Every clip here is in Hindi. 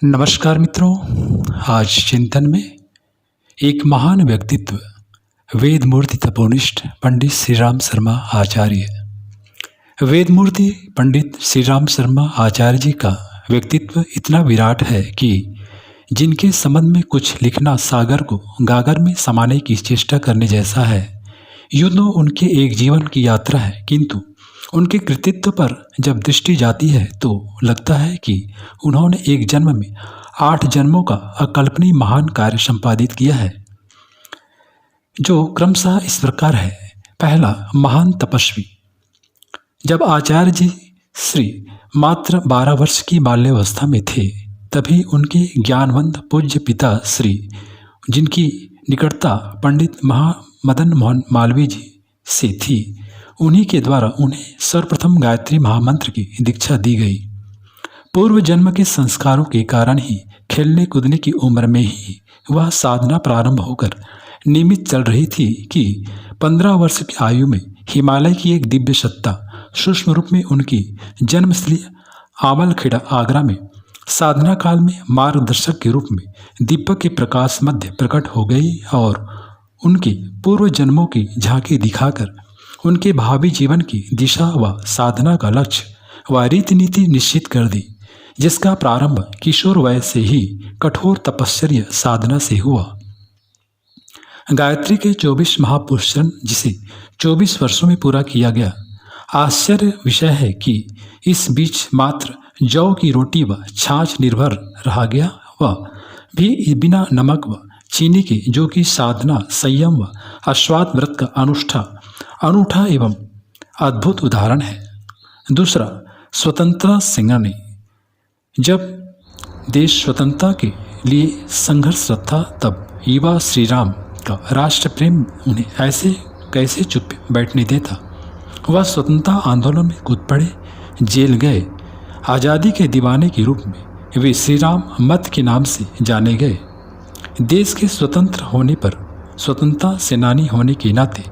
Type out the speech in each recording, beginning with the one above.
नमस्कार मित्रों। आज चिंतन में एक महान व्यक्तित्व वेदमूर्ति तपोनिष्ठ पंडित श्री राम शर्मा आचार्य। वेदमूर्ति पंडित श्री राम शर्मा आचार्य जी का व्यक्तित्व इतना विराट है कि जिनके संबंध में कुछ लिखना सागर को गागर में समाने की चेष्टा करने जैसा है। यूँ तो उनके एक जीवन की यात्रा है, किंतु उनके कृतित्व पर जब दृष्टि जाती है तो लगता है कि उन्होंने एक जन्म में 8 जन्मों का अकल्पनीय महान कार्य संपादित किया है, जो क्रमशः इस प्रकार है। पहला, महान तपस्वी। जब आचार्य जी श्री मात्र 12 वर्ष की बाल्यावस्था में थे, तभी उनके ज्ञानवंत पूज्य पिता श्री, जिनकी निकटता पंडित मदन मोहन मालवीय जी से थी, उन्हीं के द्वारा उन्हें सर्वप्रथम गायत्री महामंत्र की दीक्षा दी गई। पूर्व जन्म के संस्कारों के कारण ही खेलने कूदने की उम्र में ही वह साधना प्रारंभ होकर नियमित चल रही थी कि 15 वर्ष की आयु में हिमालय की एक दिव्य सत्ता सूक्ष्म रूप में उनकी जन्मस्थली आमलखेड़ा आगरा में साधना काल में मार्गदर्शक के रूप में दीपक के प्रकाश मध्य प्रकट हो गई और उनके पूर्व जन्मों की झांकी दिखाकर उनके भावी जीवन की दिशा व साधना का लक्ष्य व रीति नीति निश्चित कर दी, जिसका प्रारंभ किशोर वय से ही कठोर तपश्चर्या साधना से हुआ। गायत्री के 24 महापुरुषन जिसे 24 वर्षों में पूरा किया गया। आश्चर्य विषय है कि इस बीच मात्र जौ की रोटी व छाछ निर्भर रहा गया, वह भी बिना नमक व चीनी के, जो कि साधना संयम व आस्वाद व्रत का अनूठा एवं अद्भुत उदाहरण है। दूसरा, स्वतंत्रता संग्रामी। जब देश स्वतंत्रता के लिए संघर्षरत था, तब युवा श्री राम का राष्ट्र प्रेम उन्हें ऐसे कैसे चुप बैठने देता। वह स्वतंत्रता आंदोलन में कूद पड़े, जेल गए। आज़ादी के दीवाने के रूप में वे श्री राम मत के नाम से जाने गए। देश के स्वतंत्र होने पर स्वतंत्रता सेनानी होने के नाते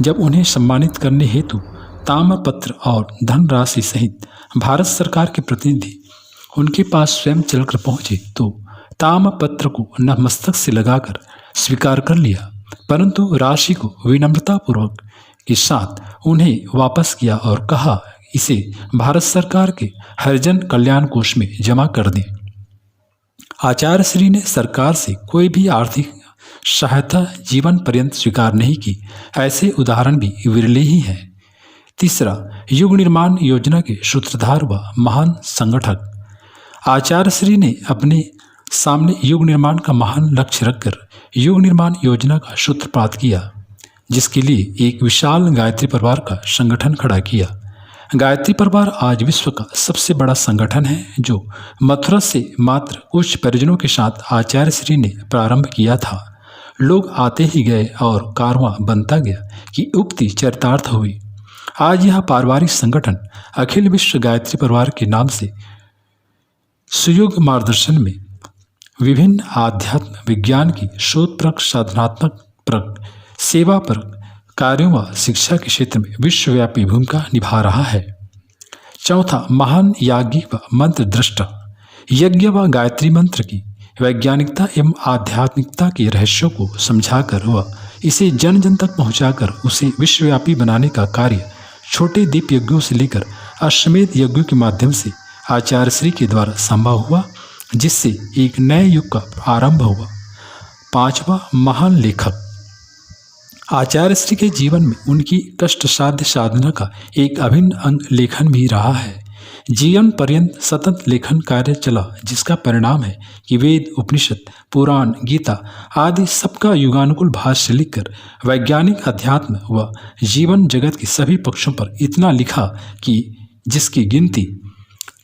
जब उन्हें सम्मानित करने हेतु ताम्रपत्र और धनराशि सहित भारत सरकार के प्रतिनिधि उनके पास स्वयं चलकर पहुंचे, तो ताम्रपत्र को नतमस्तक से लगाकर स्वीकार कर लिया, परंतु राशि को विनम्रतापूर्वक के साथ उन्हें वापस किया और कहा, इसे भारत सरकार के हरिजन कल्याण कोष में जमा कर दें। आचार्य श्री ने सरकार से कोई भी आर्थिक सहायता जीवन पर्यंत स्वीकार नहीं की। ऐसे उदाहरण भी विरले ही हैं। तीसरा, युग निर्माण योजना के सूत्रधार व महान संगठक। आचार्य श्री ने अपने सामने युग निर्माण का महान लक्ष्य रखकर युग निर्माण योजना का सूत्रपात किया, जिसके लिए एक विशाल गायत्री परिवार का संगठन खड़ा किया। गायत्री परिवार आज विश्व का सबसे बड़ा संगठन है, जो मथुरा से मात्र कुछ परिजनों के साथ आचार्य श्री ने प्रारंभ किया था। लोग आते ही गए और कारवां बनता गया कि उक्ति चरितार्थ हुई। आज यह पारिवारिक संगठन अखिल विश्व गायत्री परिवार के नाम से सुयोग मार्गदर्शन में विभिन्न आध्यात्म विज्ञान की शोधप्रक, साधनात्मक परक, सेवा परक कार्यों व शिक्षा के क्षेत्र में विश्वव्यापी भूमिका निभा रहा है। चौथा, महान याज्ञिक व मंत्र दृष्टा। यज्ञ व गायत्री मंत्र की वैज्ञानिकता एवं आध्यात्मिकता के रहस्यों को समझाकर व इसे जन जन तक पहुंचाकर उसे विश्वव्यापी बनाने का कार्य छोटे दीप यज्ञों से लेकर अश्वमेध यज्ञों के माध्यम से आचार्य श्री के द्वारा संभव हुआ, जिससे एक नए युग का आरंभ हुआ। पांचवा, महान लेखक। आचार्य श्री के जीवन में उनकी कष्टसाध्य साधना का एक अभिन्न अंग लेखन भी रहा है। जीवन पर्यंत सतत लेखन कार्य चला, जिसका परिणाम है कि वेद, उपनिषद, पुराण, गीता आदि सबका युगानुकूल भाष्य लिखकर वैज्ञानिक अध्यात्म व जीवन जगत के सभी पक्षों पर इतना लिखा कि जिसकी गिनती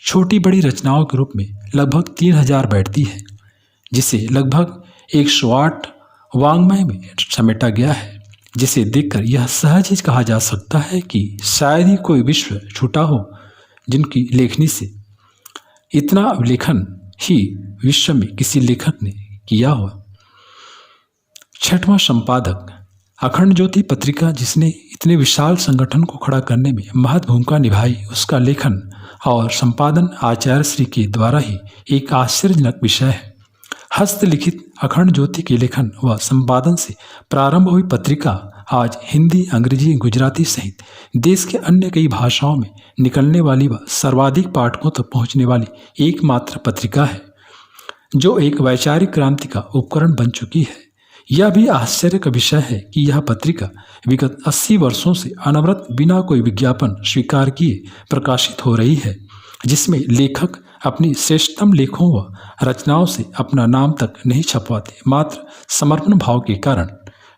छोटी बड़ी रचनाओं के रूप में लगभग 3000 बैठती है, जिसे लगभग 108 वाङ्मय में समेटा गया है, जिसे देखकर यह सहज ही कहा जा सकता है कि शायद ही कोई विश्व छूटा हो जिनकी लेखनी से इतना लेखन ही विश्व में किसी लेखक ने किया हो। छठवां, संपादक। अखंड ज्योति पत्रिका, जिसने इतने विशाल संगठन को खड़ा करने में महत्वपूर्ण भूमिका निभाई, उसका लेखन और संपादन आचार्य श्री के द्वारा ही एक आश्चर्यजनक विषय है। हस्तलिखित अखंड ज्योति के लेखन व संपादन से प्रारंभ हुई पत्रिका आज हिंदी, अंग्रेजी, गुजराती सहित देश के अन्य कई भाषाओं में निकलने वाली व सर्वाधिक पाठकों तक पहुंचने वाली एकमात्र पत्रिका है, जो एक वैचारिक क्रांति का उपकरण बन चुकी है। यह भी आश्चर्य का विषय है कि यह पत्रिका विगत 80 वर्षों से अनवरत बिना कोई विज्ञापन स्वीकार किए प्रकाशित हो रही है, जिसमें लेखक अपनी श्रेष्ठतम लेखों व रचनाओं से अपना नाम तक नहीं छपवाते, मात्र समर्पण भाव के कारण।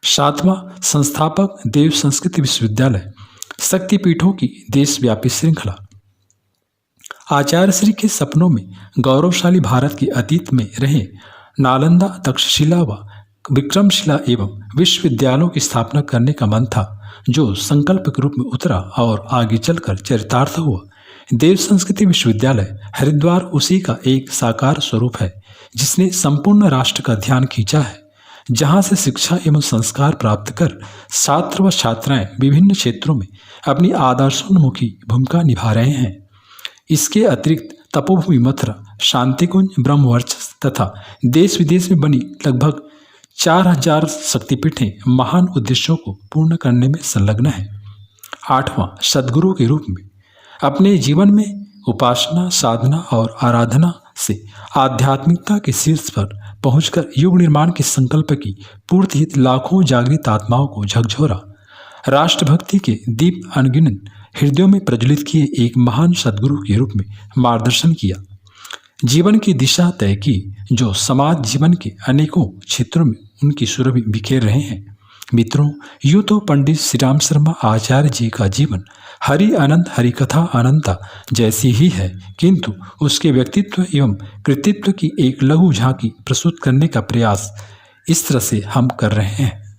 7वां संस्थापक देव संस्कृत विश्वविद्यालय शक्तिपीठों की देशव्यापी श्रृंखला। आचार्य श्री के सपनों में गौरवशाली भारत के अतीत में रहे नालंदा, तक्षशिला व विक्रमशिला एवं विश्वविद्यालयों की स्थापना करने का मन था, जो संकल्प के रूप में उतरा और आगे चलकर चरितार्थ हुआ। देव संस्कृति विश्वविद्यालय हरिद्वार उसी का एक साकार स्वरूप है, जिसने संपूर्ण राष्ट्र का ध्यान खींचा है, जहां से शिक्षा एवं संस्कार प्राप्त कर छात्र व छात्राएं विभिन्न क्षेत्रों में अपनी आदर्शोन्मुखी भूमिका निभा रहे हैं। इसके अतिरिक्त तपोभूमि मथुरा, शांतिकुंज, ब्रह्मवर्चस्व तथा देश विदेश में बनी लगभग 4000 शक्तिपीठें महान उद्देश्यों को पूर्ण करने में संलग्न हैं। 8वां सद्गुरु के रूप में अपने जीवन में उपासना, साधना और आराधना से आध्यात्मिकता के शीर्ष पर पहुंचकर युग निर्माण के संकल्प की पूर्ति हित लाखों जागृत आत्माओं को झकझोरा। राष्ट्रभक्ति के दीप अनगिनत हृदयों में प्रज्वलित किए एक महान सद्गुरु के रूप में मार्गदर्शन किया, जीवन की दिशा तय की, जो समाज जीवन के अनेकों क्षेत्रों में उनकी सुरभि बिखेर रहे हैं। मित्रों, यूँ तो पंडित श्री राम शर्मा आचार्य जी का जीवन हरि अनंत हरिकथा अनंता जैसी ही है, किंतु उसके व्यक्तित्व एवं कृतित्व की एक लघु झांकी प्रस्तुत करने का प्रयास इस तरह से हम कर रहे हैं।